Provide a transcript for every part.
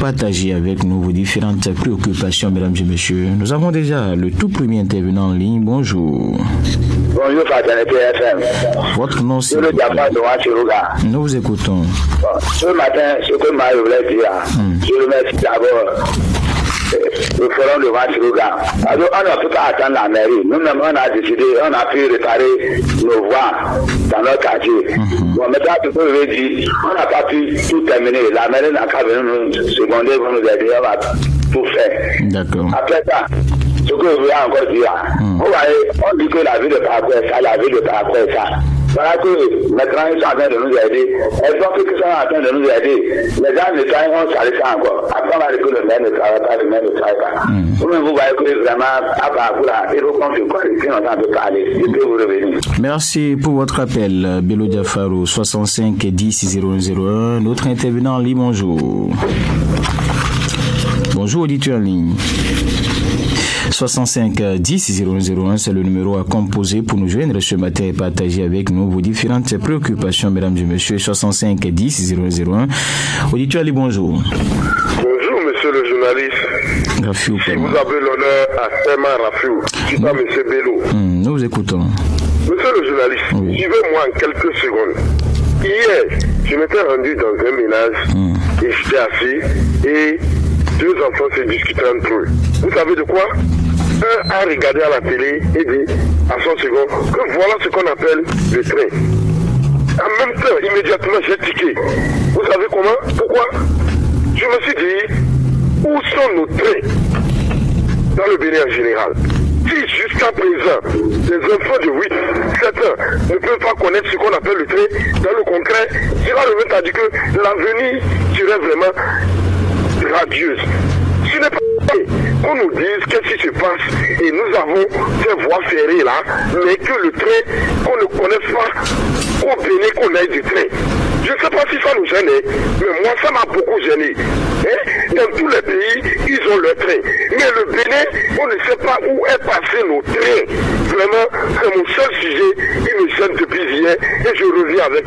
partager avec nous vos différentes préoccupations, mesdames et messieurs. Nous avons déjà le tout premier intervenant en ligne. Bonjour. Bonjour, Fraternité FM. Votre nom, c'est... Nous vous écoutons. Bon, ce matin, ce que je voulais dire, je remercie d'abord le forum de Wachiruga. Alors, on ne peut pas attendre la mairie. Nous-mêmes, on a décidé, on a pu réparer nos voies dans notre quartier. Bon, maintenant, ce que je veux dire, on n'a pas pu tout terminer. La mairie n'a qu'à venir nous seconder pour nous aider. On va tout faire. D'accord. Après ça, ce que je voulais encore dire, vous voyez, on dit que la ville de Paraguay, ça, la ville de Paraguay, ça. Voilà que maintenant ils sont en train de nous aider. Elles ont fait qu'ils sont en train de nous aider. Les gens ne travaillent pas, on s'arrête ça encore. Après, on va dire que le maire ne travaille pas, le maire ne travaille pas. Vous-même, vous voyez que vraiment, à Paraguay, là, il faut qu'on se qualifie, on entend parler. Je peux vous revenir. Merci pour votre appel, Bello Diafaro, 65 10 001. Notre intervenant en ligne, bonjour. Bonjour, auditeur en ligne. 65 10 001, c'est le numéro à composer pour nous joindre ce matin et partager avec nous vos différentes préoccupations, mesdames et messieurs. 65 10 001. Auditeur, bonjour. Bonjour, monsieur le journaliste. Rafiou, si vous avez l'honneur à Sema Rafiou, je suis pas monsieur Bello. Nous vous écoutons. Monsieur le journaliste, suivez-moi en quelques secondes. Hier, je m'étais rendu dans un ménage et j'étais assis et deux enfants se discutaient entre eux. Vous savez de quoi? Un a regardé à la télé et dit à son second que voilà ce qu'on appelle le train. En même temps, immédiatement, j'ai tiqué. Vous savez comment? Pourquoi? Je me suis dit, où sont nos trains dans le Bénin en général? Si jusqu'à présent, les enfants de 8, 7 ans ne peuvent pas connaître ce qu'on appelle le train dans le concret, cela remet à dire que l'avenir serait vraiment radieuse. Ce n'est pas qu'on nous dise qu'est-ce qui se passe et nous avons ces voies ferrées là, mais que le train, qu'on ne connaisse pas au Bénin qu'on ait du train. Je ne sais pas si ça nous gêne, mais moi ça m'a beaucoup gêné. Dans tous les pays, ils ont leur train. Mais le Bénin, on ne sait pas où est passé nos trains. Vraiment, c'est mon seul sujet. Il me gêne depuis hier et je reviens avec.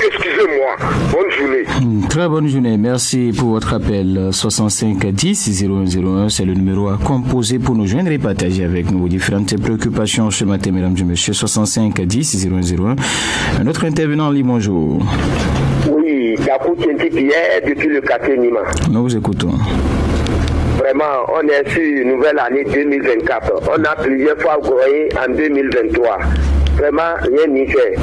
Excusez-moi. Bonne journée. Très bonne journée. Merci pour votre appel. 65 10 001, c'est le numéro à composer pour nous joindre et partager avec nous vos différentes préoccupations ce matin, mesdames et messieurs. 65 10 001. Un autre intervenant en ligne, bonjour. Oui, Gakou Tienti Pierre depuis le quartier Nima. Nous vous écoutons. Vraiment, on est sur une nouvelle année 2024. On a plusieurs fois goyé en 2023. Vraiment, rien n'y fait.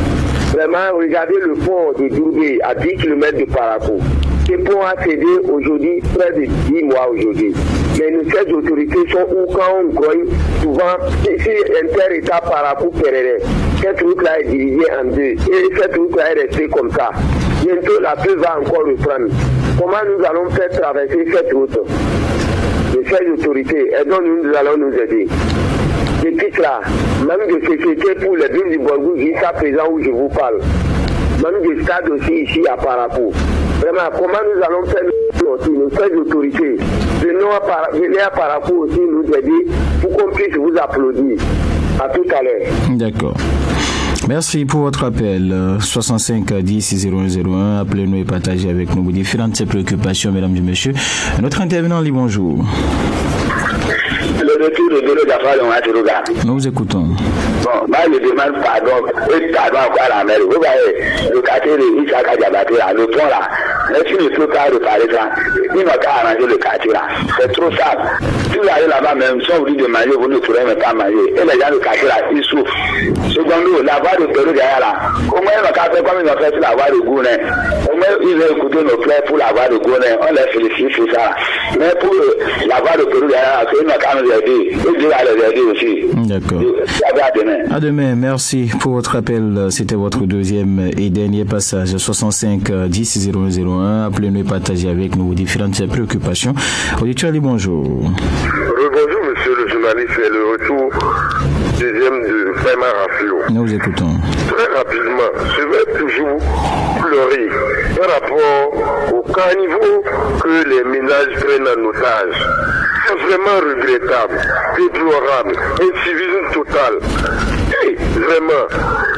Vraiment, regardez le pont de Doubé à 10 km de Parakou. Ce pont a cédé aujourd'hui, près de 10 mois aujourd'hui. Mais nous, ces autorités sont où quand on goye, souvent, si inter-état Parakou Perere, cette route-là est divisée en deux. Et cette route-là est restée comme ça. Bientôt, la pluie va encore reprendre. Comment nous allons faire traverser cette route? De ces autorités, et donc nous allons nous aider. Depuis cela, même de société pour les villes du Borgou jusqu'à présent où je vous parle, même des stades aussi ici à Parakou. Vraiment, comment nous allons faire nos ces autorités? Venez à Parakou aussi nous aider pour qu'on puisse vous applaudir. À tout à l'heure. D'accord. Merci pour votre appel. 65 10 001. Appelez-nous et partagez avec nous vos différentes préoccupations, mesdames et messieurs. Notre intervenant, lui, bonjour. Le retour de Bello Diafaro dans Wachiruga. Nous vous écoutons. Bon, moi je demande pardon encore à la mairie. Vous voyez, le quartier de Isaka Diabaté, le pont là, mais si ne peut pas réparer ça, il n'a qu'à arranger le quartier là. C'est trop sale. Si vous allez là-bas même, si on vous dit de manger, vous ne pourrez même pas manger. Et les gens du quartier là, ils souffrent. Secondo, la voie de Bello derrière là, au moins ils n'ont qu'à faire comme ils ont fait sur la voie de Gounin. Au moins ils ont écouté nos plaies pour la voie de Gounin. On les félicite, c'est ça. Mais pour la voie de Bello derrière là, ils n'ont qu'à nous aider. Et Dieu va les aider aussi. D'accord. À demain. Merci pour votre appel. C'était votre deuxième et dernier passage. 65 10 001. Appelez-nous et partagez avec nous vos différentes préoccupations. Auditeur, bonjour. Bonjour, monsieur le journaliste. C'est le retour deuxième de Sema Rafiou. Nous vous écoutons. Très rapidement, je vais toujours pleurer par rapport au caniveau que les ménages prennent en otage. C'est vraiment regrettable, déplorable, un civisme total. Et Vraiment,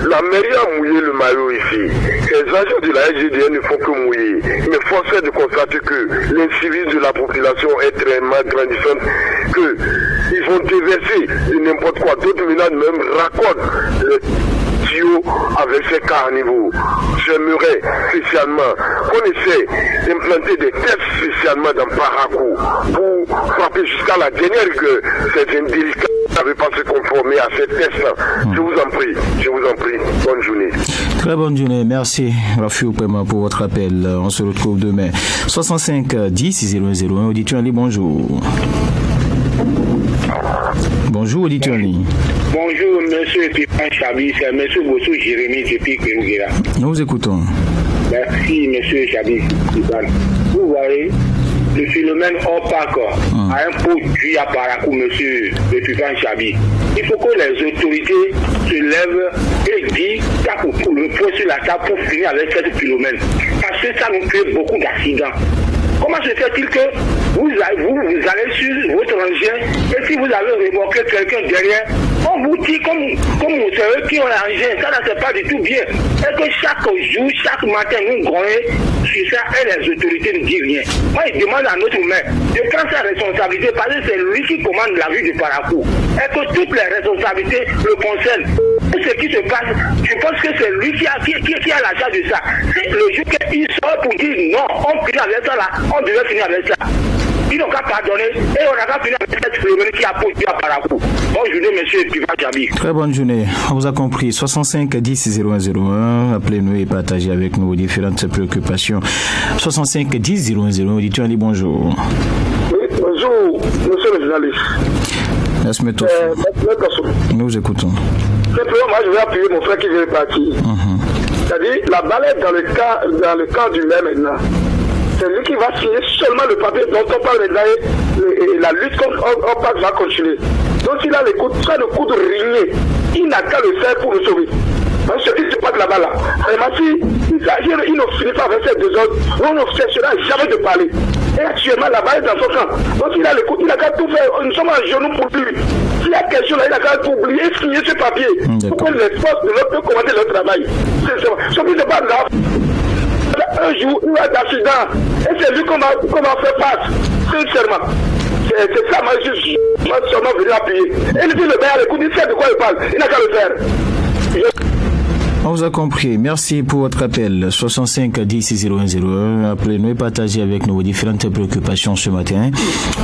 la mairie a mouillé le maillot ici. Les agents de la SGDN ne font que mouiller. Mais force est de constater que l'incivisme de la population est très grandissante, qu'ils vont déverser de n'importe quoi. D'autres ménages même raccordent les tuyaux avec ces carnivores. J'aimerais spécialement qu'on essaie d'implanter des tests spécialement dans Parakou pour frapper jusqu'à la dernière que ces indélicats n'avaient pas se conformer à ces tests. Je vous en prie, bonne journée. Très bonne journée, merci Rafiou Pema pour votre appel. On se retrouve demain. 65 10 0101, auditeur en ligne, bonjour. Bonjour, auditeur en ligne. Bonjour, monsieur Pipin Chabi, c'est monsieur Bossou Jérémy depuis Kérouguera. Nous vous écoutons. Merci, monsieur Chabi. Vous voyez, le phénomène opaque a un produit à Parakou, monsieur Pipin Chabi. Il faut que les autorités se lèvent et disent pour le poids sur la table pour finir avec cette phénomène. Parce que ça nous crée beaucoup d'accidents. Comment se fait-il que vous allez sur votre engin et si vous avez remorqué quelqu'un derrière, on vous dit comme vous savez qui ont l'engin, ça c'est pas du tout bien. Et que chaque jour, chaque matin, nous grognons sur ça et les autorités ne disent rien. Moi, je demande à notre maire de prendre sa responsabilité parce que c'est lui qui commande la ville de Parakou. Et que toutes les responsabilités le concernent. Et ce qui se passe, je pense que c'est lui qui a la charge de ça. C'est le jour qu'il sort pour dire non, on finit avec ça là, on devait finir avec ça. Ils n'ont qu'à pardonner et on n'a qu'à finir avec cette phénomène qui a posé à Parakou. Bonne journée, monsieur Piva Djabi. Très bonne journée. On vous a compris. 65 10 0101. Appelez-nous et partagez avec nous vos différentes préoccupations. 65 10 0101. Auditeur, bonjour. Oui, bonjour, monsieur le journaliste. Merci, nous vous écoutons. Simplement, moi, je vais appuyer mon frère qui vient de partir. C'est-à-dire, la balle dans le camp du maire maintenant. C'est lui qui va signer seulement le papier dont on parle maintenant et la lutte contre OPAC va continuer. Donc s'il a le coup de régner, il n'a qu'à le faire pour le sauver. Parce que ce qui se passe là-bas là, vraiment si il ne finit pas avec ces deux autres, on ne cessera jamais de parler. Et actuellement là-bas est dans son camp. Donc il a le coup, il n'a qu'à tout faire, nous sommes à genoux pour lui. S'il y a quelque chose là, il n'a qu'à tout oublier et signer ce papier. Pour que les forces de l'autre puissent commander leur travail. Ce qui se passe là. Un jour, il y a d'accident. Et c'est lui qu'on va faire face. Sincèrement. C'est ça, moi, je suis seulement venu appuyer. Et il dit le maire, écoute, il sait de quoi il parle. Il n'a qu'à le faire. On vous a compris. Merci pour votre appel. 65 10 0101. Appelez-nous et partagez avec nous vos différentes préoccupations ce matin.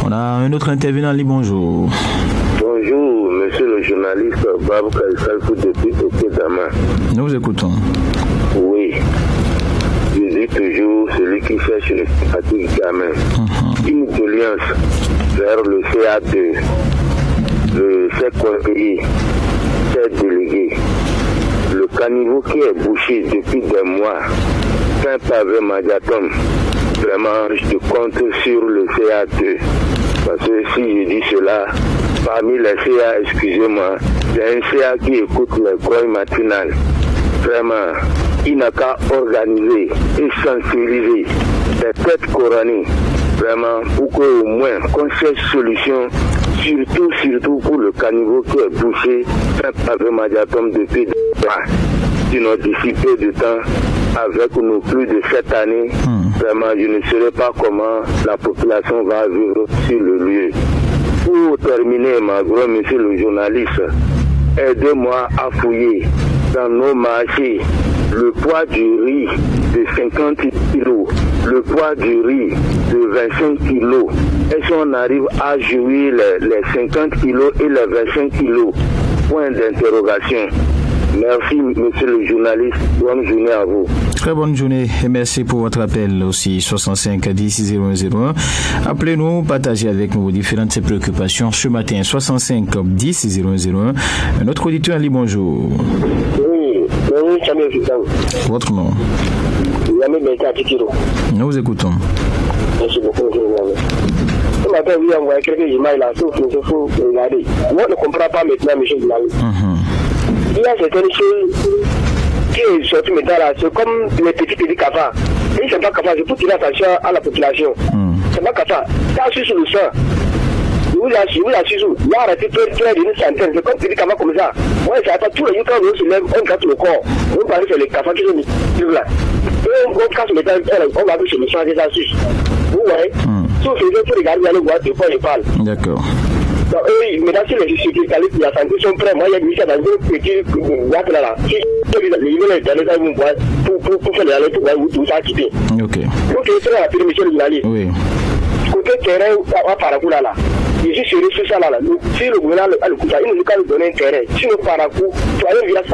On a un autre intervenant. Bonjour. Bonjour, monsieur le journaliste Babou Kaïsalfou depuis Okedama. Nous vous écoutons. Oui. Je dis toujours celui qui cherche le statut gamin. Une doléance vers le CA2, ses conseillers, ses délégués. Le caniveau qui est bouché depuis des mois, Saint-Pavé Madiatom, vraiment je compte sur le CA2. Parce que si je dis cela, parmi les CA, excusez-moi, il y a un CA qui écoute les groilles matinales. Vraiment, il n'a qu'à organiser et sensibiliser les têtes coraniques, vraiment, pour qu'au moins qu'on cherche solution, surtout pour le caniveau qui est bouché, Saint-Pavé Madiatom depuis des mois. Sinon, d'ici peu de temps, avec nos plus de 7 années, vraiment, je ne sais pas comment la population va vivre sur le lieu. Pour terminer, ma grande monsieur le journaliste, aidez-moi à fouiller dans nos marchés le poids du riz de 50 kilos, le poids du riz de 25 kilos. Est-ce qu'on arrive à jouer les 50 kilos et les 25 kilos? Point d'interrogation. Merci, monsieur le journaliste. Bonne journée à vous. Très bonne journée et merci pour votre appel aussi. 65 10 0101. Appelez-nous, partagez avec nous vos différentes préoccupations ce matin. 65 10 0101. Un autre auditeur, Ali, bonjour. Oui, votre nom? Nous vous écoutons. Merci beaucoup. Ce matin, vous envoyez quelques images là, sauf qu'il faut regarder. Moi, je ne comprends pas maintenant, monsieur Blal. Il y a certaines choses qui sont sorties maintenant là, c'est comme les petits cafards. Ils ne sont pas capables, c'est pour tirer attention à la population. C'est pas capable. Ça, sur le sang. vous assure, il y a arrêté près d'une centaine, c'est comme tu dis comment comme ça. Moi, je sais pas, tous les jours, quand on se lève, on casse le corps. On parle sur les cafards qui sont là. Et on casse le temps, on va se changer ça dessus. Vous voyez? Sauf que les autres regardent, aller voir de quoi ils parlent. D'accord. Donc, eux, maintenant, si les spécialistes de la santé sont prêts, moi, il y a mis ça dans une petite boîte là. Si ils veulent les donner ça, vous voyez, pour faire les allers, pour voir où tout ça a quitté. Ok. Donc, il faut appeler monsieur le journaliste. Oui. Côté terrain, à Parakou là, je suis sur ça là. Si le gouvernement a le coup, il nous a donné un terrain. Si le Parakou, tu as un village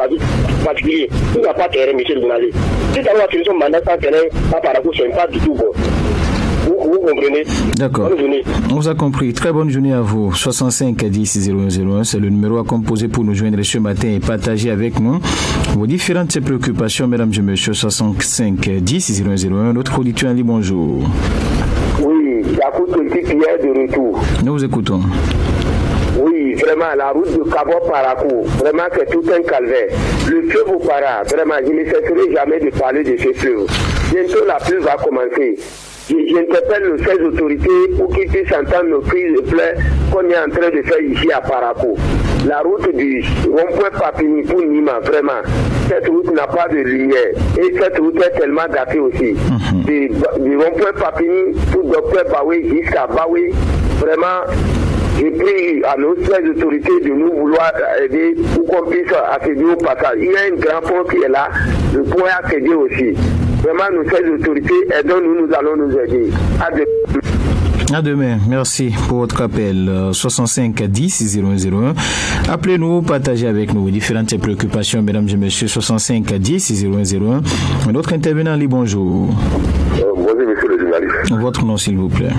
particulier, il n'y a pas de terrain, monsieur le journaliste. Si tu as son mandat sans terrain, à Parakou, ce n'est pas du tout bon. Vous comprenez? D'accord. On vous a compris. Très bonne journée à vous. 65 10 0101, c'est le numéro à composer pour nous joindre ce matin et partager avec nous vos différentes préoccupations, mesdames et messieurs. 65 10 0101. Notre auditeur Ali, bonjour. Oui, la coûte politique hier de retour. Nous vous écoutons. Oui, vraiment, la route de Cabo-Parakou, vraiment, c'est tout un calvaire. Le feu vous para, vraiment, je ne cesserai jamais de parler de ce feu. Bientôt, la pluie va commencer. J'interpelle ces autorités pour qu'ils puissent entendre nos cris de pleurs qu'on est en train de faire ici à Parakou. La route du rond-point Papini pour Nima, vraiment, cette route n'a pas de lumière. Et cette route est tellement datée aussi. Du rond-point Papini pour Dr Baoué jusqu'à Baoué, vraiment, j'ai pris à nos autorités de nous vouloir aider pour qu'on puisse accéder au passage. Il y a un grand pont qui est là, le pont est accédé aussi. Vraiment, nous, ces autorités, aidons-nous, nous allons nous aider. À demain. Merci pour votre appel. 65 10 0101. Appelez-nous, partagez avec nous différentes préoccupations, mesdames et messieurs. 65 10 0101. Notre intervenant, Ali, bonjour. Bonjour, monsieur le journaliste. Votre nom, s'il vous plaît.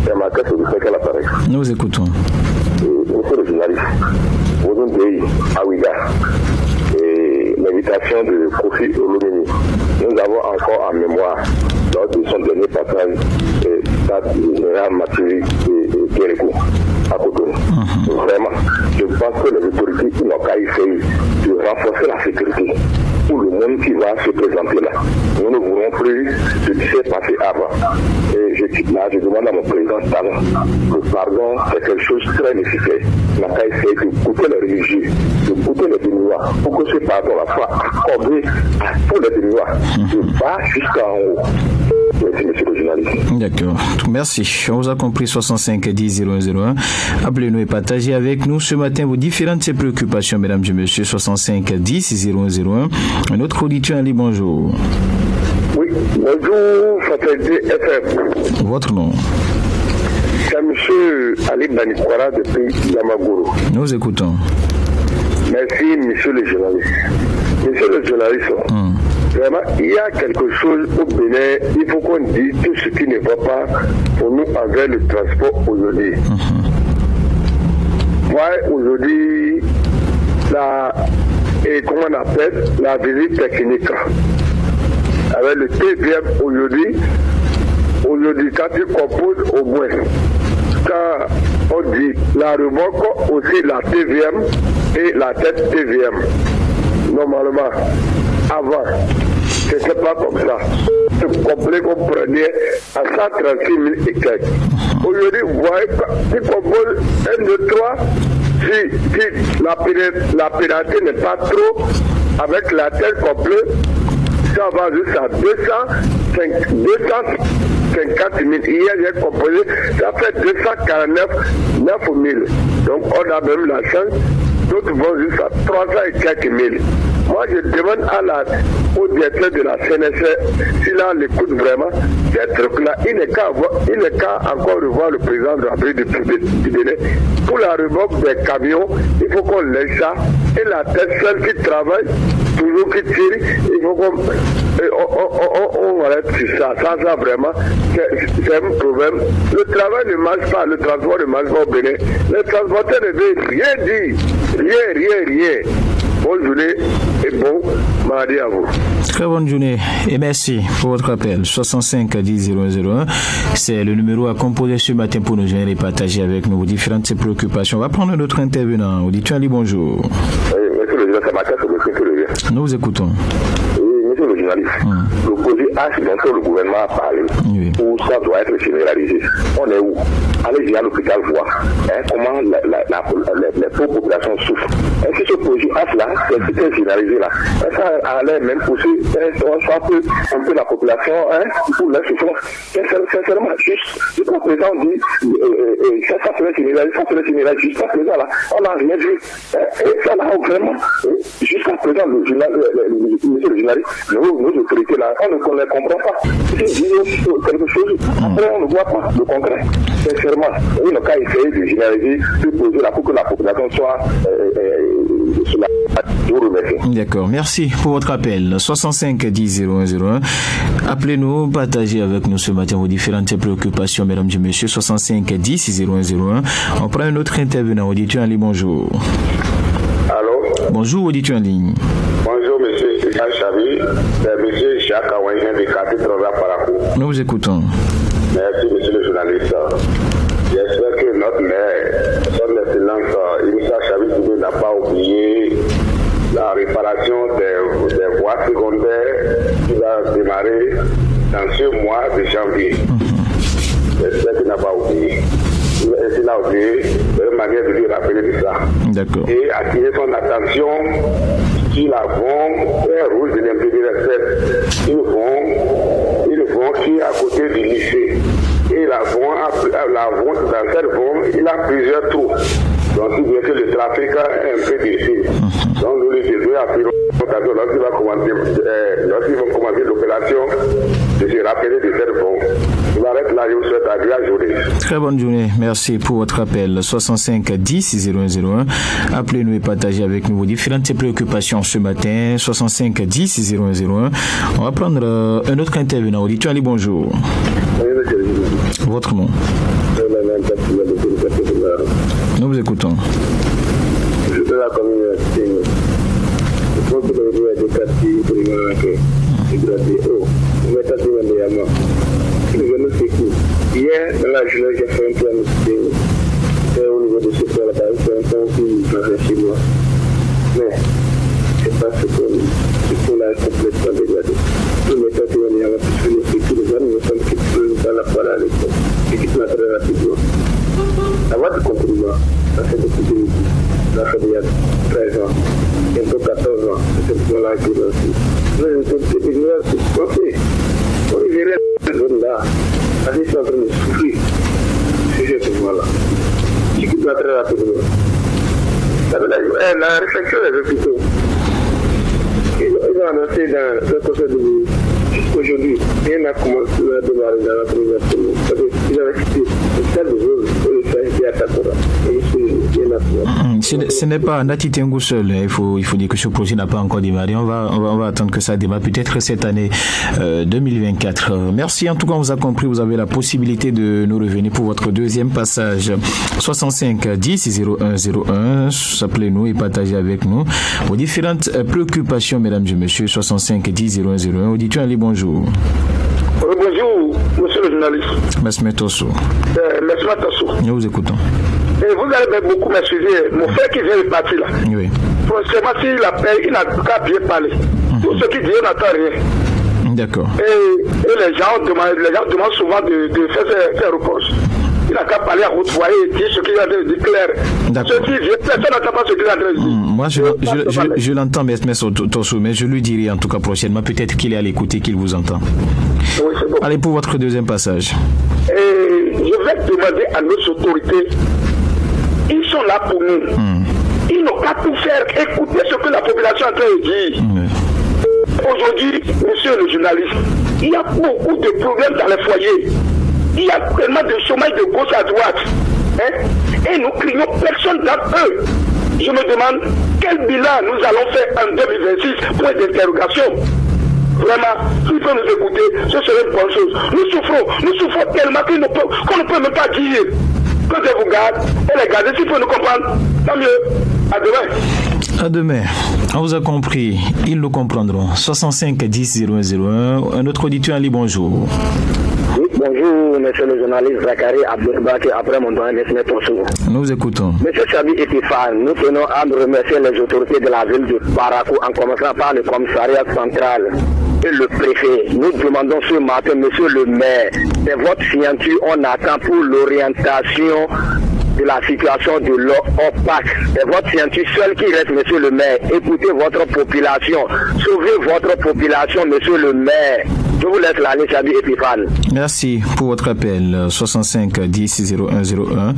C'est ma carte de 5 à l'appareil. Nous écoutons. Monsieur le journaliste, vous avez à Ouiga et l'invitation de Kofi Olomini. Nous avons encore en mémoire, lors de son dernier passage, stade général Mathieu et Kérékou à Cotonou. Vraiment, je pense que les autorités n'ont qu'à essayer de renforcer la sécurité pour le monde qui va se présenter là. Nous ne voulons plus ce qui s'est passé avant. Et je demande à mon président Talon, le pardon, c'est quelque chose de très nécessaire. On n'a qu'à essayer d'écouter les religieux, d'écouter les Béninois, pour que ce pardon-là soit accordé à tous les Béninois, de bas jusqu'en haut. Merci, monsieur le journaliste. D'accord. Merci. On vous a compris. 65 10 0101. Appelez-nous et partagez avec nous ce matin vos différentes préoccupations, mesdames et messieurs. 65 10 0101. Un autre auditeur, Ali, bonjour. Oui, bonjour, Fatalité FM. Votre nom? C'est monsieur Ali Banikwara depuis Yamagouro. Nous écoutons. Merci, monsieur le journaliste. Monsieur le journaliste, vraiment, il y a quelque chose au Bénin, il faut qu'on dise tout ce qui ne va pas pour nous envers le transport aujourd'hui. Moi, aujourd'hui, comment on appelle, la visite technique. Avec le TVM aujourd'hui, quand tu composes au moins, quand on dit la remorque, aussi la TVM et la tête TVM. Normalement, avant, ce n'était pas comme ça. C'est complet qu'on prenait à 136 000 et quelques. Aujourd'hui, vous voyez, tu composes 1, 2, 3, si la pénalité n'est pas trop, avec la tête complète, ça va jusqu'à 250 000. Hier, j'ai composé, ça fait 249 000. Donc, on a même la chance. D'autres vont jusqu'à 300 et quelques mille. Moi, je demande au directeur de la CNSR s'il a l'écoute vraiment. Ces trucs-là, il n'est qu'à encore revoir le président de la République du Bénin. Pour la remorque des camions, il faut qu'on laisse ça. Et la tête seule qui travaille, toujours qui tire, il faut qu'on arrête sur ça. Ça vraiment, c'est un problème. Le travail ne marche pas, le transport ne marche pas au Bénin. Les transporteurs ne veulent rien dire. Rien. Bonne journée et bon mardi à vous. Très bonne journée et merci pour votre appel. 65 10 0101. C'est le numéro à composer ce matin pour nous joindre et partager avec nous vos différentes préoccupations. On va prendre notre intervenant. Auditeur Ali, bonjour. Oui, monsieur le président, c'est ma carte de sécurité. Nous vous écoutons. Oui, monsieur le journaliste, le projet H dont le gouvernement a parlé, où ça doit être généralisé. On est où? Allez-y à l'hôpital voir comment les pauvres populations souffrent. Est-ce que ce projet H-là, c'est généralisé là, ça allait même pousser un peu la population pour leur souffrance. Sincèrement, juste, jusqu'à présent, on dit ça serait généralisé, jusqu'à présent là, on n'a rien vu. Et ça là, vraiment, jusqu'à présent, monsieur le journaliste, nos autorités là, on ne les comprend pas. C'est quelque chose, après on ne voit pas le concret. Sincèrement, il n'a qu'à essayer de généraliser ce projet là pour que la population soit sur la. Je vous remercie. D'accord, merci pour votre appel. 65 10 0101. Appelez-nous, partagez avec nous ce matin vos différentes préoccupations, mesdames et messieurs. 65 10 0101. On prend un autre intervenant. Auditeur en ligne, bonjour. Allô? Bonjour, auditeur en ligne. Bonjour, monsieur Chabi. C'est monsieur Jacques Aouangien de quartier Trova Parakou. Nous vous écoutons. Merci, monsieur le journaliste. J'espère que notre maire, son excellence Inissa Chabi n'a pas oublié la réparation des voies secondaires qui va démarrer dans ce mois de janvier. J'espère qu'il n'a pas oublié. S'il a oublié, c'est une manière de lui rappeler de ça. D'accord. Et attirer son attention sur la bombe rouge de l'MPD7. Une bombe qui est à côté du lycée. Et la bombe, dans cette bombe, il a plusieurs trous. Donc, il veut que le trafic est un peu difficile. Donc, nous lui disons à Pyro, lorsqu'ils vont commencer l'opération, de se rappeler de cette bombe. Je m'arrête là, je vous souhaite agréable journée. Très bonne journée. Merci pour votre appel. 65 10 0101. Appelez-nous et partagez avec nous vos différentes préoccupations ce matin. 65 10 0101. On va prendre un autre intervenant. Auditeur Ali, bonjour. Votre nom? Nous vous écoutons. Je suis la communauté. Je pense que le droit de quartier pour les grader haut. On va taper un diamant. Nous sécours. Hier, dans la journée, j'ai fait un plan de au niveau de ce point-là, c'est un temps qui nous chez moi. Mais, c'est pas ce qu'on a complètement dégradé. Nous mettons un diamant, puisque nous sécours, nous sommes qui sont dans la parole à l'époque. Et qui sont très rapidement. Avant de conclure, ça fait depuis 2010, ça fait il y a 13 ans, bientôt 14 ans, c'est ce moment-là qui est lancé. Nous, nous sommes pensés, on y verrait cette zone-là, ils sont en train de souffrir sur ce moment-là. Ce qui doit très rapidement. La réflexion des hôpitaux, ils ont annoncé dans le conseil de jusqu'aujourd'hui, rien n'a commencé à démarrer dans la première semaine. Parce qu'ils avaient cité une salle de zone pour le faire ici à Takora. Ce n'est pas Nati Tengu seul. Il faut dire que ce projet n'a pas encore démarré. On va attendre que ça démarre peut-être cette année 2024. Merci. En tout cas, on vous a compris. Vous avez la possibilité de nous revenir pour votre deuxième passage. 65 10 0101. Appelez-nous et partagez avec nous vos différentes préoccupations, mesdames et messieurs. 65 10 0101. Auditeur Ali, bonjour. Bonjour, monsieur le journaliste. Mesme Tosso. Mesme Tosso. Nous vous écoutons. Et vous allez beaucoup m'excuser. Mon frère qui vient de partir là. Oui. Franchement, s'il appelle, il n'a qu'à bien parler. Tout ce qu'il dit, on n'entend rien. D'accord. Et les gens demandent souvent de faire ses reproches. Il n'a qu'à parler à haute voix et dire ce qu'il a dit clair. D'accord. Personne n'entend pas ce qu'il a dit. Moi, je l'entends, M. Tosso, mais je lui dirai en tout cas prochainement. Peut-être qu'il est à l'écoute et qu'il vous entend. Oui, c'est bon. Allez pour votre deuxième passage. Et je vais demander à nos autorités. Ils sont là pour nous. Ils n'ont qu'à tout faire. Écoutez ce que la population est en train de dire. Aujourd'hui, monsieur le journaliste, il y a beaucoup de problèmes dans les foyers. Il y a tellement de chômage de gauche à droite. Et nous crions personne d'entre eux. Je me demande quel bilan nous allons faire en 2026, point d'interrogation. Vraiment, s'il faut nous écouter, ce serait une bonne chose. Nous souffrons tellement qu'on ne peut même pas dire. Que Dieu vous garde et les garder, s'il faut nous comprendre, tant mieux. À demain. À demain. On vous a compris. Ils nous comprendront. 65 10 0101. Un autre auditeur Ali, bonjour. Oui, bonjour, monsieur le journaliste Zachary Abdelbaki, après mon doyen Nesme Tosso. Nous vous écoutons. Monsieur Chabi Etifan, nous tenons à remercier les autorités de la ville de Parakou en commençant par le commissariat central. Et monsieur le préfet, nous demandons ce matin, monsieur le maire, c'est votre signature, on attend pour l'orientation de la situation de l'eau opaque. C'est votre signature seule qui reste, monsieur le maire. Écoutez votre population. Sauvez votre population, monsieur le maire. Je vous laisse l'année, Chabi Epiphane. Merci pour votre appel. 65 10 0101.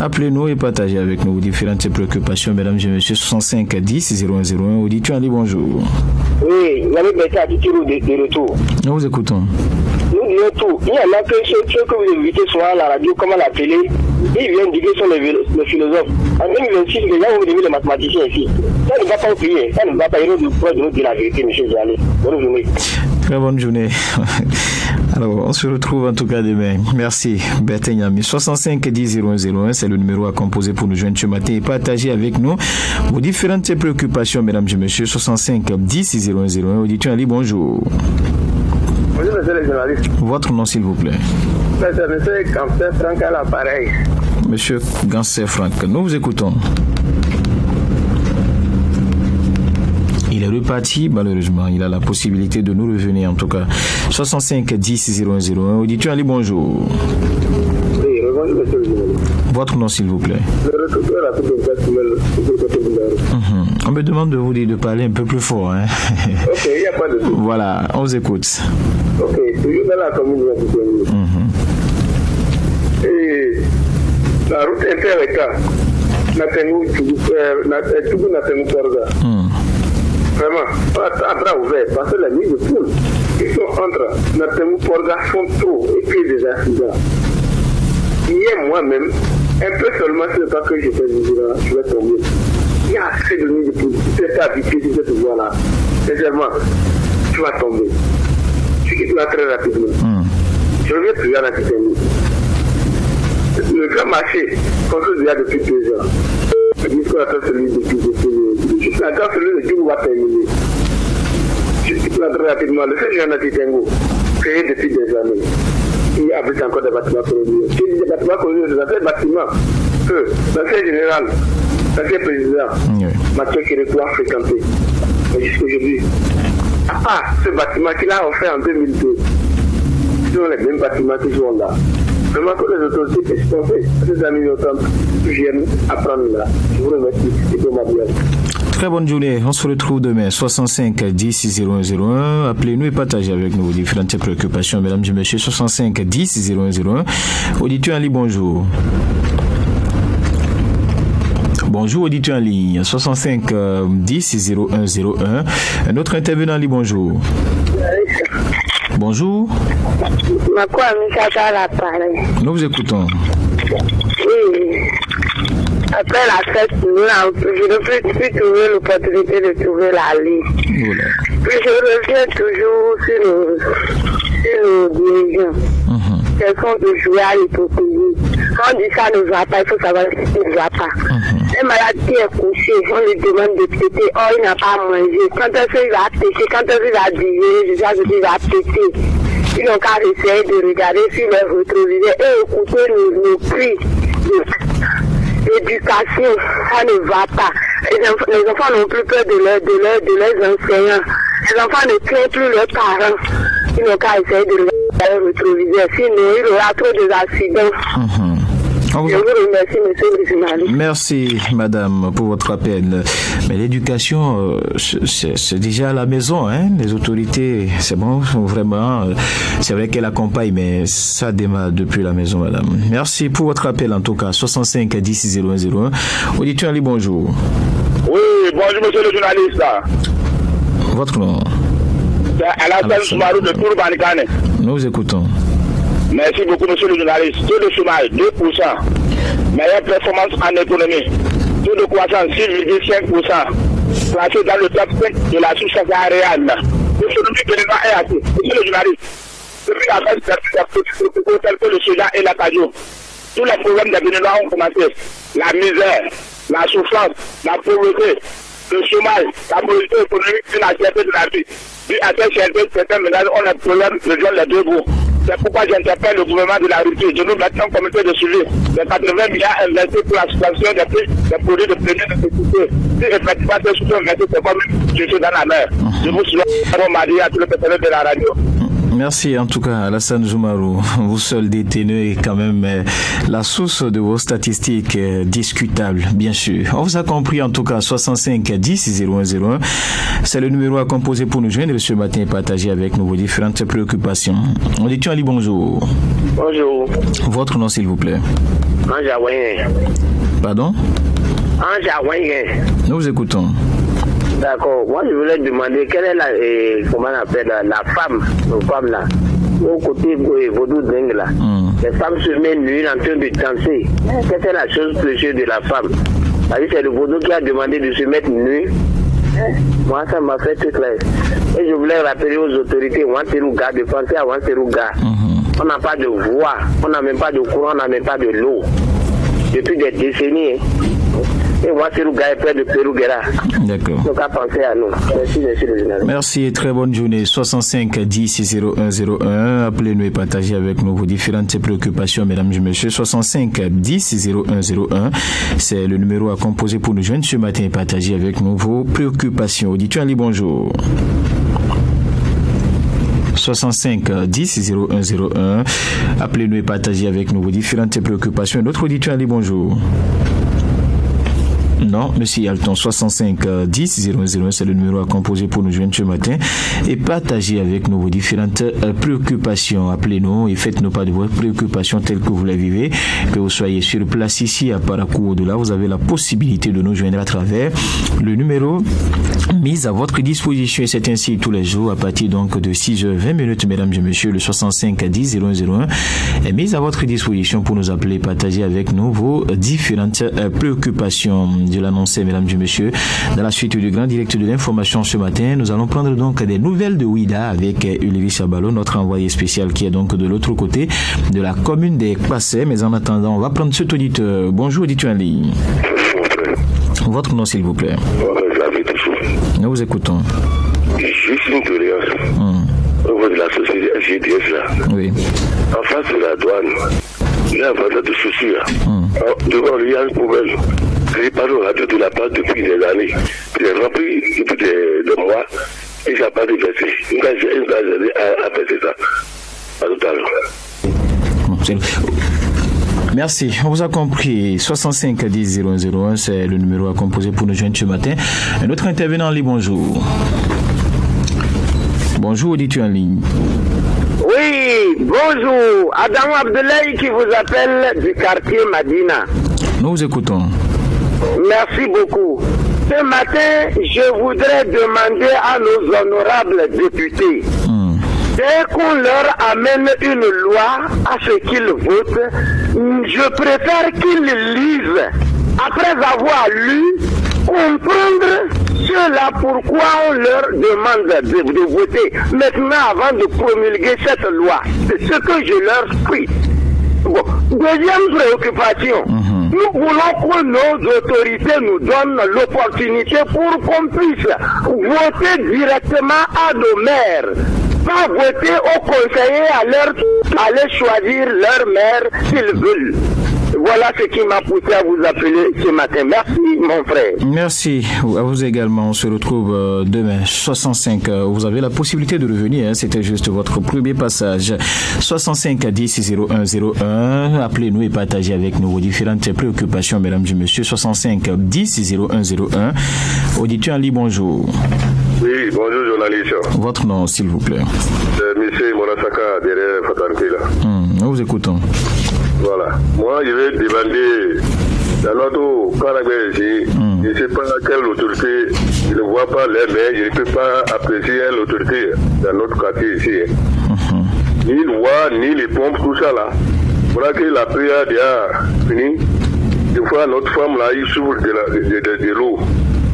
Appelez-nous et partagez avec nous différentes préoccupations, mesdames et messieurs. 65 10 0101. Auditeur Ali, bonjour. Oui, vous avez été à titre de retour. Nous vous écoutons. Nous disons tout. Il y en a que ceux que vous évitez souvent à la radio comme à la télé, ils viennent dire que sont les philosophes. En 2026, les gens vont devenir les mathématiciens ici. Ça ne va pas oublier. Ça ne va pas. Il faut nous dire la vérité, M. Zalé. Bonne journée. Très bonne journée. Alors, on se retrouve en tout cas demain. Merci, Bertin Yami. 65 10 0101, c'est le numéro à composer pour nous joindre ce matin et partager avec nous vos différentes préoccupations, mesdames et messieurs. 65 10 0101. Auditeur Ali, bonjour. Bonjour, monsieur le journaliste. Votre nom, s'il vous plaît. C'est monsieur Ganser Franck à l'appareil. Monsieur Ganser Franck, nous vous écoutons. Il est reparti, malheureusement. Il a la possibilité de nous revenir, en tout cas. 65 10 0101. Auditeur Ali, bonjour. Oui, bonjour, monsieur le journaliste. Votre nom, s'il vous plaît. Le recruteur a tout On me demande de vous dire de parler un peu plus fort. Hein? Ok, il n'y a pas de souci. Voilà, on vous écoute. Ok, toujours dans la commune de Et la route inter-État, Tougou Natengu Porga. Vraiment, à bras ouverts, parce que la nuit de poule, ils sont entre Natengu Porga font trop et puis des accidents. Hier, moi-même, un peu seulement, c'est le temps que j'étais vigilant, je vais tomber. Il y a assez de nuit de poule, tu t'es habitué de cette voie-là. Sincèrement, tu vas tomber. Tu quittes là très rapidement. Je reviens toujours à la Titanie. Le grand marché, construit déjà depuis 2 ans. Le discours attend celui depuis 2 ans. Attends celui de Djougou va terminer. Je quitte là très rapidement. Le fait que j'ai un Titengo, créé depuis des années. Il abrite encore des bâtiments coloniaux. Si des bâtiments coloniaux, c'est un bâtiment que l'ancien général, l'ancien président, Mathieu Kérékou a fréquenté. Mais jusqu'aujourd'hui, à part ce bâtiment qu'il a offert en 2002, ce sont les mêmes bâtiments qui sont là. Vraiment que les autorités puissent penser à ces amis autant que viennent apprendre là. Je vous remercie et bon matin. Très bonne journée. On se retrouve demain. 65 10 0101. Appelez-nous et partagez avec nous vos différentes préoccupations, mesdames et messieurs. 65 10 0101. Auditeur Ali, bonjour. Bonjour, auditeur en ligne. 65 10 0101. Un autre intervenant en ligne, bonjour. Bonjour. Nous vous écoutons. Oui. Après la fête, je ne peux plus trouver l'opportunité de trouver la ligne. Voilà. Puis je reviens toujours sur nos dirigeants. Quels sont de jouer à l'hypocrisie. Quand on dit ça ne va pas, il faut savoir ce qui ne va pas. Un malade qui est couché, on lui demande de péter. Oh, il n'a pas mangé. Quand est-ce qu'il va péter? Quand est-ce qu'il va digérer? Déjà, je dis, il va péter. Ils n'ont qu'à essayer de regarder sur leur rétroviseur et écouter nos cris. L'éducation, ça ne va pas. Les enfants n'ont plus peur de leurs enseignants. Les enfants ne craignent plus leurs parents. Ils n'ont qu'à essayer de regarder leur rétroviseur. Sinon, il y aura trop d'accidents. Je vous remercie, monsieur le journaliste. Merci, madame, pour votre appel. Mais l'éducation, c'est déjà à la maison, hein. Les autorités, c'est bon, vraiment. C'est vrai qu'elle accompagne, mais ça démarre depuis la maison, madame. Merci pour votre appel, en tout cas. 65 10 0101. Auditeur Ali, bonjour. Oui, bonjour, monsieur le journaliste. Votre nom? C'est Alassane Soumarou de Tourbanikane. Nous vous écoutons. Merci beaucoup, monsieur le journaliste. Taux de chômage, 2%. Meilleure performance en économie. Taux de croissance, 6,5%. Placé dans le top 5 de la sous-saharienne. L'économie béninoise est active. Monsieur le journaliste, depuis la baisse tel que le soja et la cajou, tous les problèmes des Béninois ont commencé. La misère, la souffrance, la pauvreté, le chômage, la mobilité économique et la cherté de la vie. Puis à cette cherté, certains ménages ont les problèmes de joindre les deux bouts. C'est pourquoi j'interpelle le gouvernement de la rupture de nous mettre un comité de suivi de 80 milliards investis pour la suspension des produits de première nécessité. Si effectivement ces sous investis, c'est comme je suis dans la mer. Je vous souhaite un bon mardi à tous les personnels de la radio. Merci en tout cas Alassane Zoumarou. Vous seul détenez quand même la source de vos statistiques discutables, bien sûr. On vous a compris en tout cas 65 10 0101. C'est le numéro à composer pour nous joindre ce matin et partager avec nous vos différentes préoccupations. On dit Ali, bonjour. Bonjour. Votre nom s'il vous plaît. Ange Awayen. Pardon? Ange Awayen. Nous vous écoutons. D'accord. Moi, je voulais demander quelle est comment on appelle la femme là, au côté Vaudou Deng là. Les femmes se mettent nues en train de danser. Quelle est la chose précieuse de la femme? C'est le Vaudou qui a demandé de se mettre nu. Moi, ça m'a fait tout clair. Et je voulais rappeler aux autorités, Wanterouga, de penser à Wanterouga. On n'a pas de voix, on n'a même pas de courant, on n'a même pas de l'eau. Depuis des décennies. Et moi, c'est le gars près de Pérouguera. D'accord. Donc, à penser à nous. Merci, monsieur le général. Merci et très bonne journée. 65 10 0101. Appelez-nous et partagez avec nous vos différentes préoccupations, mesdames et messieurs. 65 10 0101. C'est le numéro à composer pour nous joindre ce matin et partager avec nous vos préoccupations. Auditeur Ali, bonjour. 65 10 0101. Appelez-nous et partagez avec nous vos différentes préoccupations. Notre auditeur Ali, bonjour. Non, monsieur Alton, 65 10 001, c'est le numéro à composer pour nous joindre ce matin et partager avec nous vos différentes préoccupations. Appelez-nous et faites-nous part de vos préoccupations telles que vous les vivez, que vous soyez sur place ici à Parakou au-delà. Vous avez la possibilité de nous joindre à travers le numéro mis à votre disposition et c'est ainsi tous les jours à partir donc de 6h20, mesdames et messieurs, le 65 10 001 est mis à votre disposition pour nous appeler et partager avec nous vos différentes préoccupations. Je l'annonçais, mesdames et messieurs, dans la suite du grand direct de l'information ce matin, nous allons prendre donc des nouvelles de Ouida avec Ulrich Chabalo, notre envoyé spécial qui est donc de l'autre côté de la commune des Passais. Mais en attendant, on va prendre cet auditeur. Bonjour, auditeur en ligne. Votre nom, s'il vous plaît. Nous vous écoutons. Juste une doléance. Au niveau de la société GDS là. Oui. En face de la douane, il y a un vendeur de chaussures. Devant lui, il y a une poubelle. J'ai parlé au radio de la part depuis des années. J'ai rempli depuis des mois et ça n'a pas déversé. Une fois, j'ai abaissé ça. À tout à l'heure. Merci. On vous a compris. 65 10 001, c'est le numéro à composer pour nous joindre ce matin. Un autre intervenant en ligne, bonjour. Bonjour, auditeur en ligne. Oui, bonjour. Adam Abdoulaye qui vous appelle du quartier Madina. Nous vous écoutons. Merci beaucoup. Ce matin, je voudrais demander à nos honorables députés, dès qu'on leur amène une loi à ce qu'ils votent, je préfère qu'ils lisent. Après avoir lu, comprendre cela pourquoi on leur demande de voter. Maintenant, avant de promulguer cette loi, c'est ce que je leur prie. Bon. Deuxième préoccupation. Nous voulons que nos autorités nous donnent l'opportunité pour qu'on puisse voter directement à nos maires. Pas voter aux conseillers à aller choisir leur maire s'ils veulent. Voilà ce qui m'a poussé à vous appeler ce matin. Merci, mon frère. Merci. À vous également. On se retrouve demain, 65. Vous avez la possibilité de revenir. Hein. C'était juste votre premier passage. 65 10 0101. Appelez-nous et partagez avec nous vos différentes préoccupations, mesdames et messieurs. 65 10 0101. Auditeur Ali, bonjour. Oui, bonjour, journaliste. Votre nom, s'il vous plaît. C'est monsieur Monasaka, derrière Fatanke, là. Nous vous écoutons. Voilà. Moi, je vais demander dans notre Karabé ici, je ne sais pas quelle autorité, je ne vois pas les maires, je ne peux pas apprécier l'autorité dans notre quartier ici. Ni le voie, ni les pompes, tout ça là. Voilà que la prière est déjà finie. Des fois, notre femme là, il souffre de l'eau.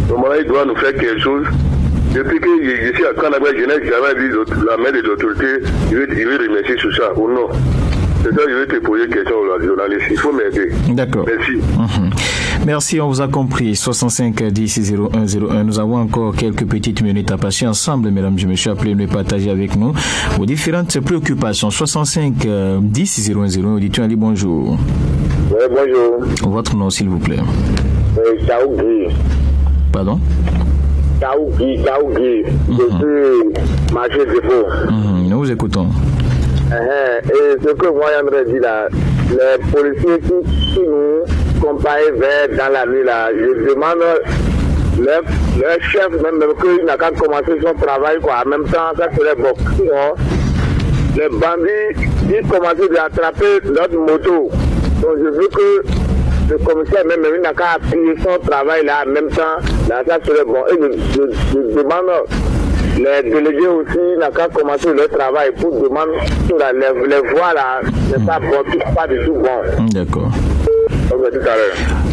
Normalement, il doit nous faire quelque chose. Depuis que je suis à Canada, je n'ai jamais vu la main des autorités, je vais remercier sur ça, ou non. C'est ça, je vais te poser une question aux journalistes. Il faut m'aider. D'accord. Merci. Merci, on vous a compris. 65 10 01 01. Nous avons encore quelques petites minutes à passer ensemble, mesdames et messieurs. Appelez-nous et partagez avec nous vos différentes préoccupations. 65 10 01 01. Auditeur Ali, bonjour. Oui, bonjour. Votre nom, s'il vous plaît. Taougui. Pardon? Taougui. Je suis marché dépôt. Nous vous écoutons. Et ce que moi j'aimerais dire là, les policiers qui nous compagnie vers dans la nuit là, je demande leur chef même qu'il n'a qu'à commencer son travail quoi, en même temps ça serait bon. Sinon, les bandits ils commencent à attraper notre moto. Donc je veux que le commissaire même il n'a qu'à appuyer son travail là en même temps, là ça serait bon. Et je demande les délégués aussi n'a qu'à commencer leur travail pour demander sur les voies là, c'est pas bon, pas du tout bon. D'accord.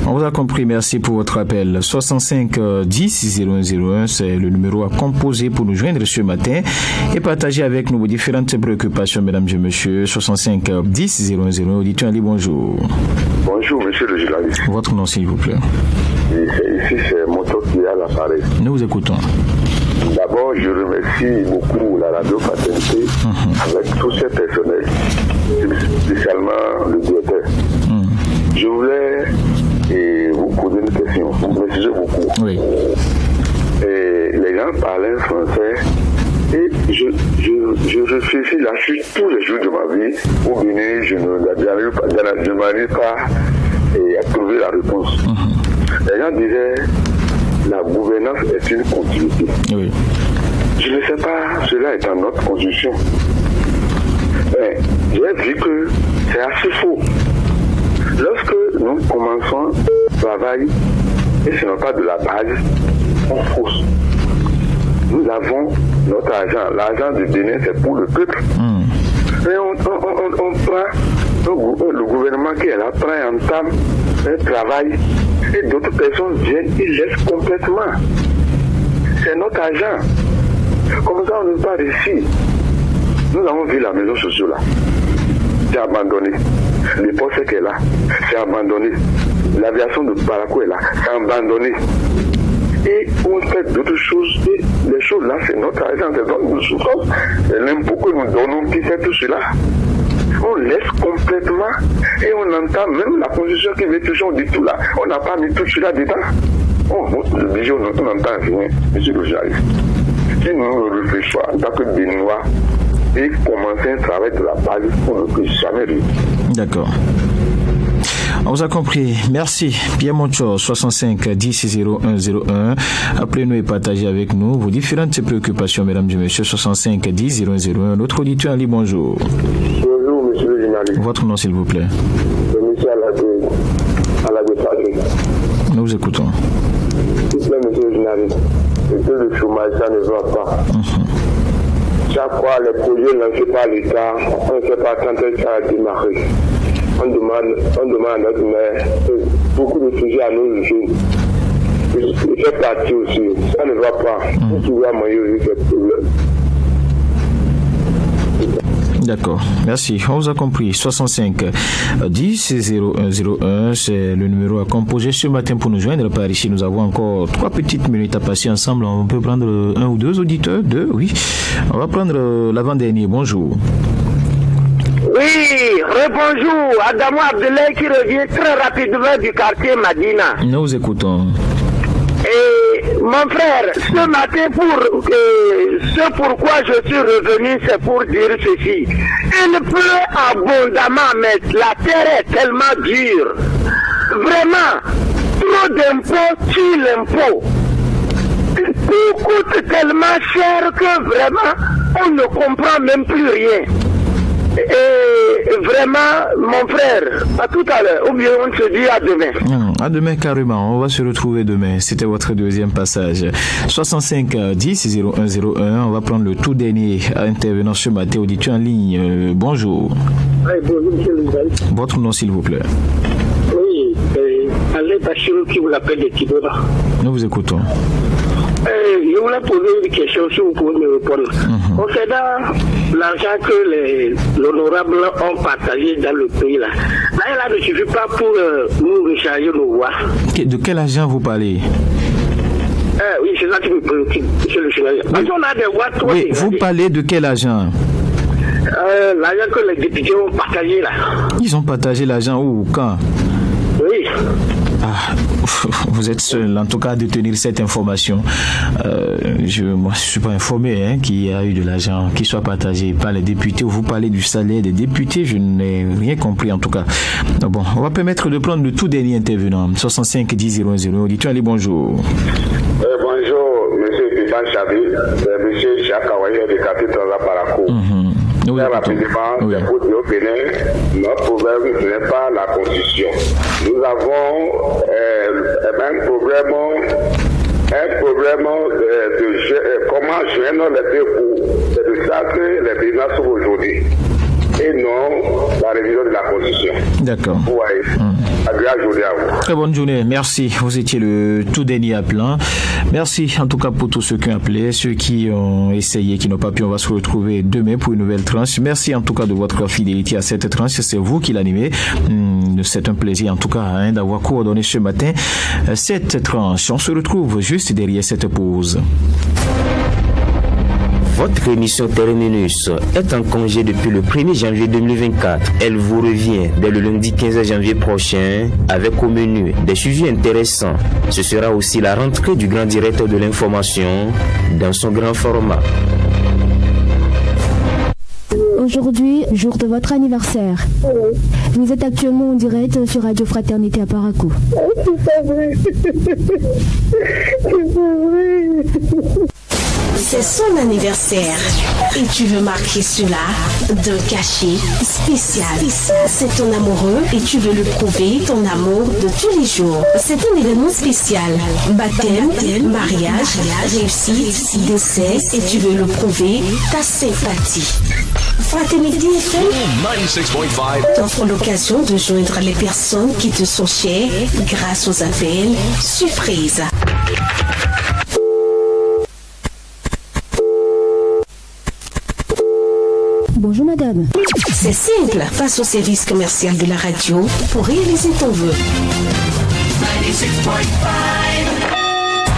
On vous a compris, merci pour votre appel. 65 10 01 01, c'est le numéro à composer pour nous joindre ce matin et partager avec nous vos différentes préoccupations, mesdames et messieurs. 65 10 01 01, auditeur Ali, bonjour. Bonjour, monsieur le journaliste. Votre nom, s'il vous plaît. Ici, c'est Moto qui est à l'appareil. Nous vous écoutons. D'abord, je remercie beaucoup la radio Fraternité avec tous ses personnels, spécialement le directeur. Je voulais vous poser une question, vous me précisez beaucoup. Oui. Et les gens parlaient français et je réfléchis là-dessus tous les jours de ma vie. Au Bénin, je n'arrive pas à trouver la réponse. Les gens disaient la gouvernance est une continuité. Oui. Je ne sais pas, cela est dans notre constitution. Mais j'ai vu que c'est assez faux. Lorsque nous commençons le travail, et ce n'est pas de la base, on fausse. Nous avons notre argent. L'argent du Bénin, c'est pour le peuple. Et on prend, le gouvernement qui est là, prend et entame un travail, et d'autres personnes viennent, ils laissent complètement. C'est notre argent. Comme ça, on ne peut pas réussir. Nous avons vu la maison sociale là. C'est abandonné. Les postes qui est là, c'est abandonné. L'aviation de Parakou est là, c'est abandonné. Et on fait d'autres choses. Et les choses là, c'est notre argent, c'est notre souffrance. C'est l'impôt que nous donnons qui fait tout cela. On laisse complètement et on entend même la constitution qui veut toujours dit tout là. On n'a pas mis tout cela dedans. On n'entend rien, monsieur le journaliste. Si nous réfléchissons en tant que Béninois et commencer un travail de la base, on ne peut jamais réussir. D'accord. On vous a compris. Merci. Pierre Moncho, 65 10 01 01. Appelez-nous et partagez avec nous vos différentes préoccupations, mesdames et messieurs. 65 10 01 01. Notre auditeur Ali, bonjour. Bonjour, monsieur le journaliste. Votre nom, s'il vous plaît. C'est monsieur Aladé. Nous vous écoutons. S'il vous plaît, monsieur le journaliste. Et que le chômage, ça ne va pas. Chaque fois, les projets lancés par l'État, on ne sait pas quand ça a démarré. On demande à notre maire beaucoup de sujets à nos jeunes. Il fait partie aussi. Ça ne va pas. Vous pouvez améliorer ce problème. D'accord, merci. On vous a compris. 65 10 01 01, c'est le numéro à composer ce matin pour nous joindre par ici. Nous avons encore 3 petites minutes à passer ensemble. On peut prendre un ou deux auditeurs. Oui. On va prendre l'avant-dernier. Bonjour. Oui, rebonjour. Adamo Abdelay qui revient très rapidement du quartier Madina. Nous vous écoutons. Et mon frère, ce matin, ce pourquoi je suis revenu, c'est pour dire ceci. Il pleut abondamment, mais la terre est tellement dure. Vraiment, trop d'impôts tue l'impôt. Tout coûte tellement cher que vraiment, on ne comprend même plus rien. Et vraiment, mon frère, à tout à l'heure, ou bien on se dit à demain. À demain carrément, on va se retrouver demain. C'était votre deuxième passage. 65 10 01 01, on va prendre le tout dernier intervenant ce matin, auditeur en ligne. Bonjour. Oui, bonjour, monsieur le journaliste. Votre nom, s'il vous plaît. Oui, Alain Bachirou qui vous l'appelle de Kibora. Nous vous écoutons. Je voulais poser une question, si vous pouvez me répondre. Concernant l'argent que l'honorable ont partagé dans le pays, là ne suffit pas pour nous recharger nos voix. De quel argent vous parlez? Oui, c'est ça qui me préoccupe, monsieur le journaliste. Parce qu'on a des voix trop. Oui, vous parlez de quel argent? L'argent que les députés ont partagé là. Ils ont partagé l'argent où? Quand? Oui. Ah, vous êtes seul, en tout cas, à détenir cette information. Moi, je ne suis pas informé qu'il y a eu de l'argent qui soit partagé par les députés. Vous parlez du salaire des députés, je n'ai rien compris en tout cas. Bon, on va permettre de prendre le tout dernier intervenant. 65 10 00. Auditeur, allez, bonjour. Bonjour, monsieur Pifan Chabi, monsieur Jacques Awaye de quartier Transa-Parakou. Oui, rapidement, oui. Pour dire au Bénin, notre problème ce n'est pas la Constitution. Nous avons un problème de comment joindre les deux bouts. C'est de ça que les paysans sont aujourd'hui. Et non la révision de la Constitution. D'accord. Ouais. Agréable journée à vous. Très bonne journée. Merci. Vous étiez le tout dernier appelant. Merci en tout cas pour tous ceux qui ont appelé, ceux qui ont essayé, qui n'ont pas pu. On va se retrouver demain pour une nouvelle tranche. Merci en tout cas de votre fidélité à cette tranche. C'est vous qui l'animez. C'est un plaisir en tout cas d'avoir coordonné ce matin cette tranche. On se retrouve juste derrière cette pause. Votre émission Terminus est en congé depuis le 1er janvier 2024. Elle vous revient dès le lundi 15 janvier prochain avec au menu des sujets intéressants. Ce sera aussi la rentrée du grand directeur de l'information dans son grand format. Aujourd'hui, jour de votre anniversaire. Vous êtes actuellement en direct sur Radio Fraternité à Parakou. C'est vrai. C'est son anniversaire et tu veux marquer cela d'un cachet spécial. C'est ton amoureux et tu veux lui prouver ton amour de tous les jours. C'est un événement spécial. Baptême, mariage, réussite, décès et tu veux lui prouver ta sympathie. Fraternité FM t'offre l'occasion de joindre les personnes qui te sont chères grâce aux appels surprises. Bonjour madame. C'est simple, passe au service commercial de la radio pour réaliser ton vœu.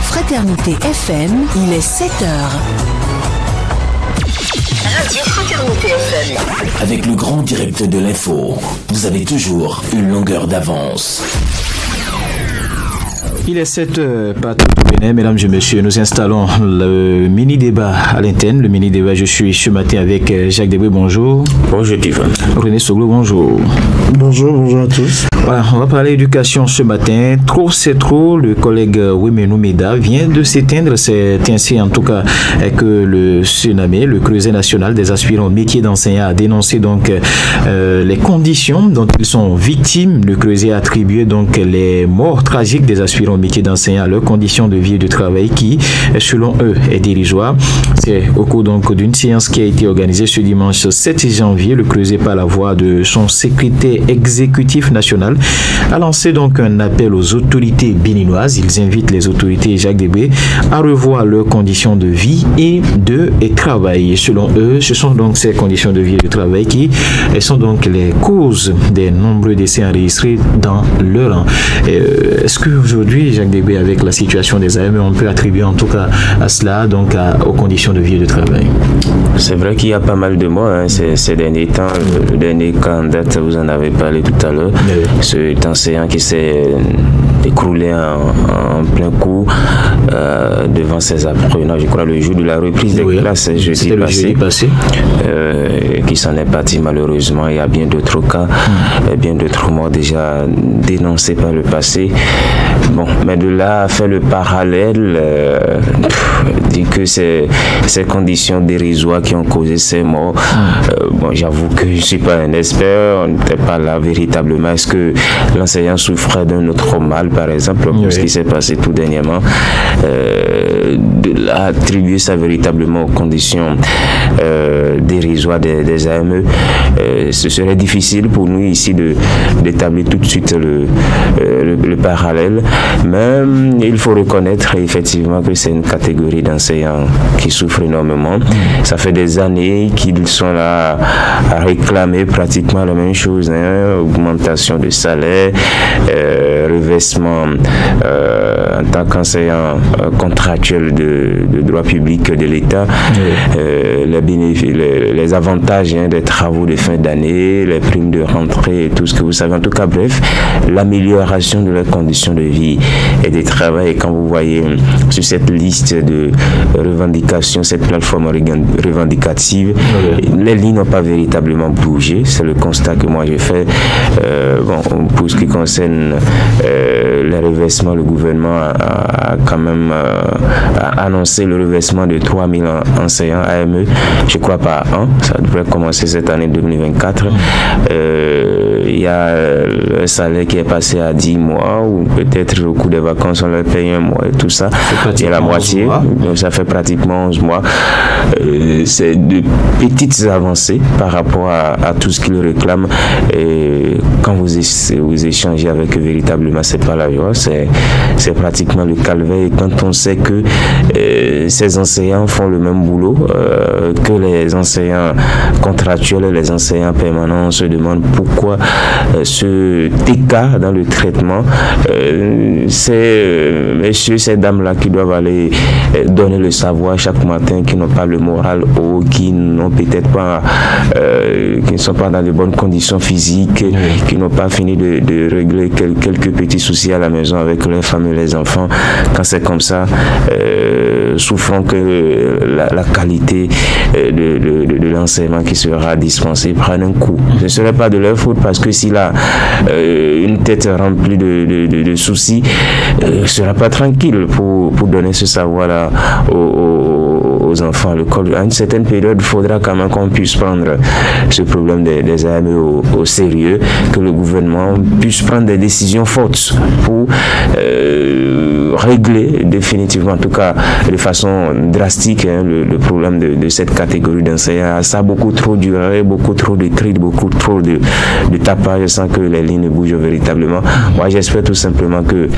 Fraternité FM, il est 7h. Radio Fraternité FM. Avec le grand direct de l'info, vous avez toujours une longueur d'avance. Il est 7h, partout au Bénin, mesdames et messieurs, nous installons le mini-débat à l'interne. Le mini-débat, je suis ce matin avec Jacques Debré, bonjour. Bonjour, Tiffany. René Soglo, bonjour. Bonjour à tous. Voilà, on va parler éducation ce matin. Trop c'est trop, le collègue Ouemenou Meda vient de s'éteindre. C'est ainsi en tout cas que le CNAME, le Creuset national des aspirants au métier d'enseignant, a dénoncé donc les conditions dont ils sont victimes. Le Creuset a attribué donc les morts tragiques des aspirants au métier d'enseignant à leurs conditions de vie et de travail qui, selon eux, est dérisoire. C'est au cours donc d'une séance qui a été organisée ce dimanche 7 janvier. Le Creuset, par la voix de son secrétaire exécutif national, a lancé donc un appel aux autorités béninoises. Ils invitent les autorités Jacques Debré à revoir leurs conditions de vie et de travail. Et selon eux, ce sont donc ces conditions de vie et de travail qui sont donc les causes des nombreux décès enregistrés dans leur rang. Est-ce qu'aujourd'hui, Jacques Debré, avec la situation des AME, on peut attribuer en tout cas à cela, donc aux conditions de vie et de travail? C'est vrai qu'il y a pas mal de mois, ces derniers temps. Le dernier cas en date, vous en avez parlé tout à l'heure. Oui. Cet enseignant qui s'est écroulé en plein coup devant ses apprenants, je crois le jour de la reprise des classes, jeudi passé. Qui s'en est parti malheureusement. Il y a bien d'autres cas, bien d'autres morts déjà dénoncés par le passé. Bon, mais de là à faire le parallèle, dit que c'est ces conditions dérisoires qui ont causé ces morts. Bon, j'avoue que je ne suis pas un expert, on n'était pas là véritablement. Est-ce que l'enseignant souffrait d'un autre mal? par exemple, ce qui s'est passé tout dernièrement, attribuer ça véritablement aux conditions dérisoires des AME, ce serait difficile pour nous ici d'établir tout de suite le parallèle, mais il faut reconnaître effectivement que c'est une catégorie d'enseignants qui souffre énormément. Ça fait des années qu'ils sont là à réclamer pratiquement la même chose, augmentation de salaire, revêtement en tant qu'enseignant contractuel de droit public de l'État, les avantages des travaux de fin d'année, les primes de rentrée et tout ce que vous savez. En tout cas, bref, l'amélioration de leurs conditions de vie et de travail. Et quand vous voyez sur cette liste de revendications, cette plateforme revendicative, les lignes n'ont pas véritablement bougé. C'est le constat que moi j'ai fait. Pour ce qui concerne les reversements, le gouvernement a quand même annoncé le reversement de 3000 enseignants AME, je crois pas ça devrait commencer cette année 2024. Il y a le salaire qui est passé à 10 mois, ou peut-être au cours des vacances on leur paye un mois et tout ça, et la moitié, donc ça fait pratiquement 11 mois. C'est de petites avancées par rapport à tout ce qu'ils réclament, et quand vous échangez avec eux, véritablement c'est pas la joie, c'est pratiquement le calvaire. Et quand on sait que ces enseignants font le même boulot que les enseignants contractuels et les enseignants permanents, on se demande pourquoi ce écart dans le traitement. C'est messieurs, ces dames-là qui doivent aller donner le savoir chaque matin, qui n'ont pas le moral haut, qui n'ont peut-être pas, qui ne sont pas dans de bonnes conditions physiques, qui n'ont pas fini de régler quelques petits soucis à la maison avec leurs femmes et les enfants. Quand c'est comme ça, souffrons que la qualité de l'enseignement qui sera dispensé prenne un coup. Ce ne serait pas de leur faute, parce que s'il a une tête remplie de soucis, ne sera pas tranquille pour donner ce savoir-là aux enfants à l'école. À une certaine période, il faudra quand même qu'on puisse prendre ce problème des AME au sérieux, que le gouvernement puisse prendre des décisions fortes pour régler définitivement, en tout cas de façon drastique, le problème de cette catégorie d'enseignants. Ça a beaucoup trop duré, beaucoup trop de cris, beaucoup trop de tapage sans que les lignes ne bougent véritablement. Moi, j'espère tout simplement que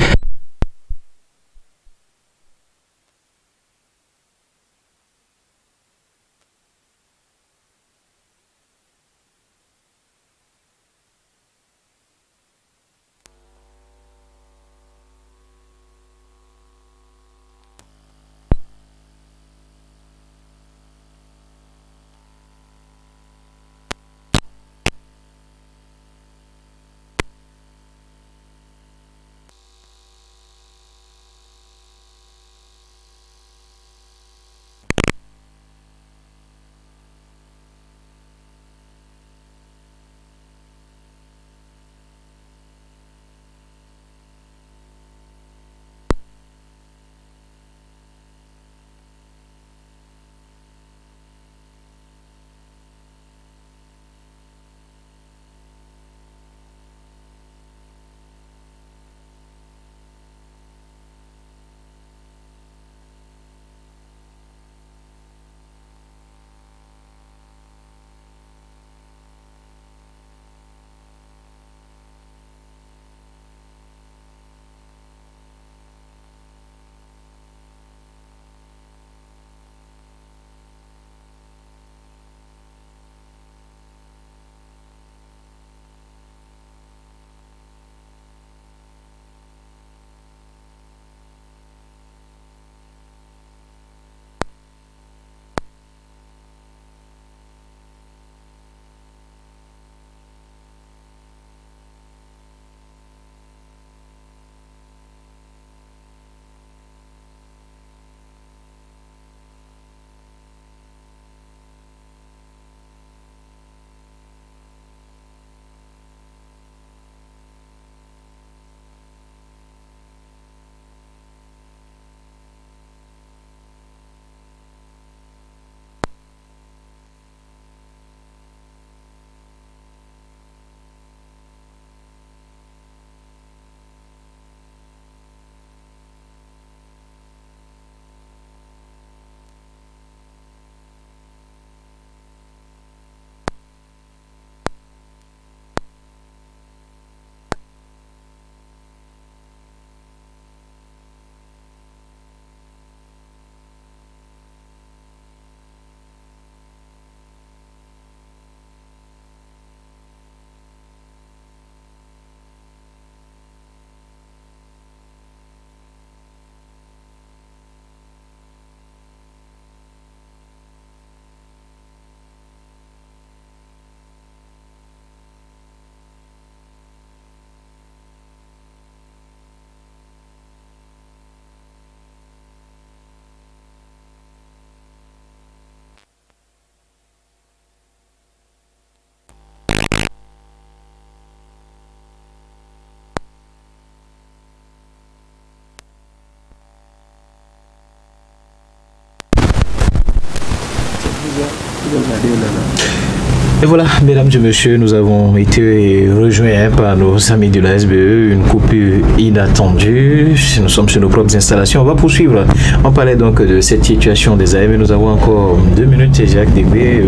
Et voilà, mesdames et messieurs, nous avons été rejoints par nos amis de la SBE, une coupure inattendue. Nous sommes sur nos propres installations. On va poursuivre. On parlait donc de cette situation des AM. Nous avons encore 2 minutes chez Jacques Débé.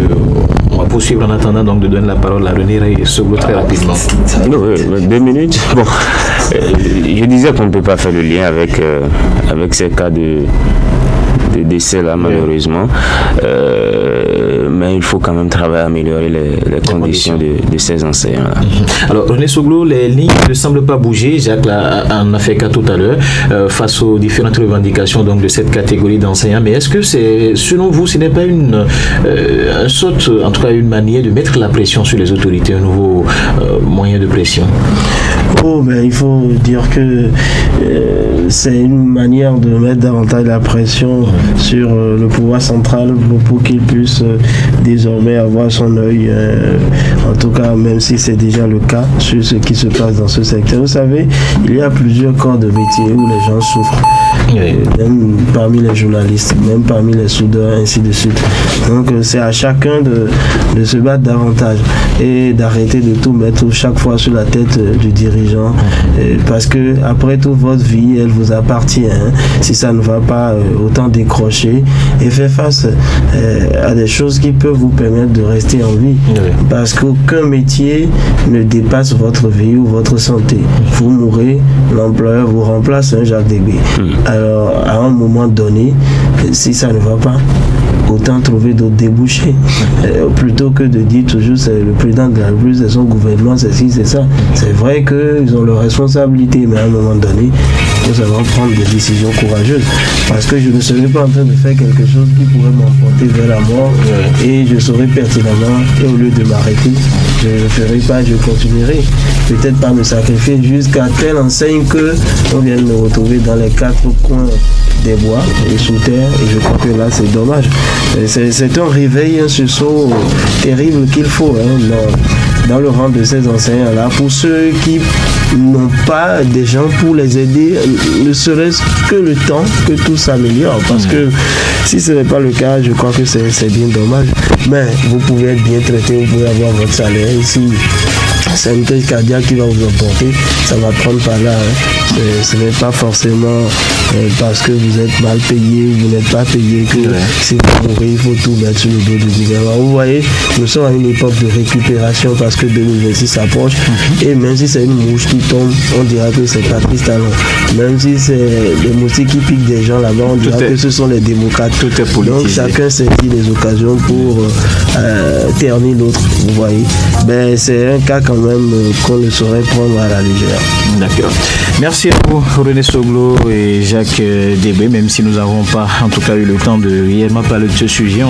On va poursuivre en attendant donc de donner la parole à René Soglo très rapidement. 2 minutes. Bon, je disais qu'on ne peut pas faire le lien avec ces cas de décès là, malheureusement. Mais il faut quand même travailler à améliorer les conditions de ces enseignants là. Alors René Soglo, les lignes ne semblent pas bouger. Jacques en a fait cas tout à l'heure face aux différentes revendications donc de cette catégorie d'enseignants. Mais est-ce que selon vous, ce n'est pas une sorte, en tout cas une manière de mettre la pression sur les autorités, un nouveau moyen de pression? Mais il faut dire que c'est une manière de mettre davantage la pression sur le pouvoir central pour qu'il puisse désormais avoir son œil, en tout cas même si c'est déjà le cas, sur ce qui se passe dans ce secteur. Vous savez, il y a plusieurs corps de métier où les gens souffrent, même parmi les journalistes, même parmi les soudeurs, ainsi de suite. Donc c'est à chacun de se battre davantage et d'arrêter de tout mettre chaque fois sur la tête du dirigeant, parce que après tout, votre vie, elle vous appartient. Si ça ne va pas, autant décrocher et faire face à des choses qui peuvent vous permettre de rester en vie, parce qu'aucun métier ne dépasse votre vie ou votre santé. Vous mourrez, l'employeur vous remplace, Jacques Débé. Alors à un moment donné, si ça ne va pas, autant trouver d'autres débouchés, plutôt que de dire toujours c'est le président de la République, c'est son gouvernement, c'est ci, c'est ça. C'est vrai qu'ils ont leurs responsabilités, mais à un moment donné, nous allons prendre des décisions courageuses, parce que je ne serai pas en train de faire quelque chose qui pourrait m'emporter vers la mort, et je saurai pertinemment, et au lieu de m'arrêter, je ne le ferai pas, je continuerai, peut-être pas me sacrifier jusqu'à telle enseigne que on vient de me retrouver dans les 4 coins des bois et sous terre, et je crois que là c'est dommage. C'est un réveil, un sursaut terrible qu'il faut dans le rang de ces enseignants-là, pour ceux qui n'ont pas des gens pour les aider, ne serait-ce que le temps que tout s'améliore, parce que si ce n'est pas le cas, je crois que c'est bien dommage. Mais vous pouvez être bien traité, vous pouvez avoir votre salaire ici. C'est une crise cardiaque qui va vous emporter, ça va prendre par là. Ce n'est pas forcément parce que vous êtes mal payé, vous n'êtes pas payé, que si vous mourrez, il faut tout mettre sur le dos du gouvernement. Vous voyez, nous sommes à une époque de récupération parce que 2026 s'approche, et même si c'est une mouche qui tombe, on dira que c'est Patrice Talon. Même si c'est des moustiques qui piquent des gens là-bas, on dira que ce sont les démocrates. Tout est politisé. Donc chacun saisit les occasions pour ternir l'autre, vous voyez. Ben, c'est un cas quand même qu'on ne saurait prendre à la légère. D'accord. Merci à vous, René Soglo et Jacques Débé. Même si nous n'avons pas, en tout cas, eu le temps de réellement parler de ce sujet,